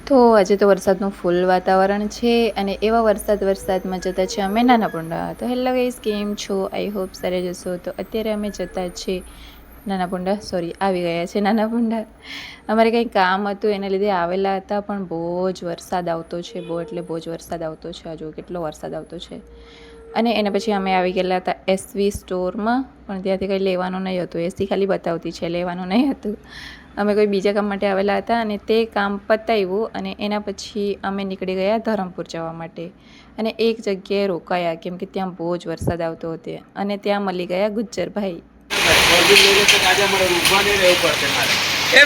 તો આજે તો વરસાદનું ફૂલ વાતાવરણ છે અને એવા વરસાદમાં જતા છે અમે નાનાપુંડા. તો હેલો ગાઈસ, કેમ છો? આઈ હોપ સારા જશો. તો અત્યારે અમે જતા છીએ આવી ગયા છે નાનાપુંડા. અમારે કંઈ કામ હતું એના લીધે આવેલા હતા, પણ બહુ જ વરસાદ આવતો છે, બહુ જ વરસાદ આવતો છે. હજુ કેટલો વરસાદ આવતો છે. અને એના પછી અમે આવી ગયેલા હતા એસવી સ્ટોરમાં, પણ ત્યાંથી કંઈ લેવાનું નહીં હતું. એસી ખાલી બતાવતી છે, લેવાનું નહીં હતું. અમે કોઈ બીજા કામ માટે આવેલા હતા અને તે કામ પતાવ્યું અને એના પછી અમે નીકળી ગયા ધરમપુર જવા માટે. અને એક જગ્યાએ રોકાયા કેમ કે ત્યાં બહુ જ વરસાદ આવતો હતો અને ત્યાં મળી ગયા ગુજ્જરભાઈ.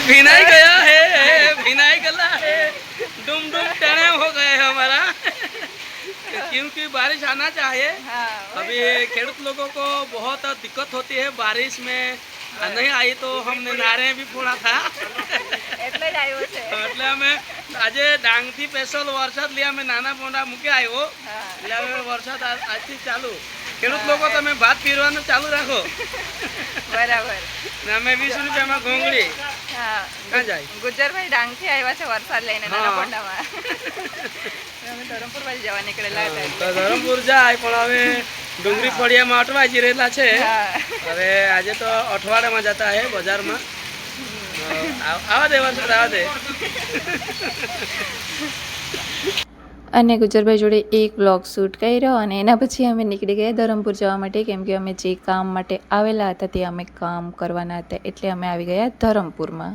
भीनाई गया है, भीनाई गला है, डुम डुम टने हो गए हैं हमारा क्योंकि बारिश आना चाहिए। अभी खेडूत लोगों को बहुत दिक्कत होती है बारिश में, नहीं आई तो हमने नारे भी फोड़ा था એટલે અમે આજે ડાંગથી સ્પેશિયલ વરસાદ લઈ અમે નાનાપુંડા મૂકી આવ્યો. એટલે હવે વરસાદ આજથી ચાલુ. ખેડૂત લોકો તમે ભાત પીરવાનું ચાલુ રાખો. બરાબર. ને અમે 20 રૂપિયામાં ઘોંગળી. હા, ક્યાં જાય? ગુજ્જરભાઈ ડાંગથી આવ્યા છે વરસાદ લઈને નાનાપુંડામાં. અમે ધરમપુર બાજુ જવા નીકળેલા હતા. તો ધરમપુર જાય, પણ હવે ડુંગળી ફળિયામાં અટવાઈ રહેલા છે. હવે આજે તો અઠવાડિયામાં જતા હે બજારમાં. આવા દે વરસાદ, આવા દે. અને ગુજ્જરભાઈ જોડે એક વ્લોગ શૂટ કર્યો અને એના પછી અમે નીકળી ગયા ધરમપુર જવા માટે, કેમ કે અમે જે કામ માટે આવેલા હતા તે અમે કામ કરવાના હતા, એટલે અમે આવી ગયા ધરમપુરમાં.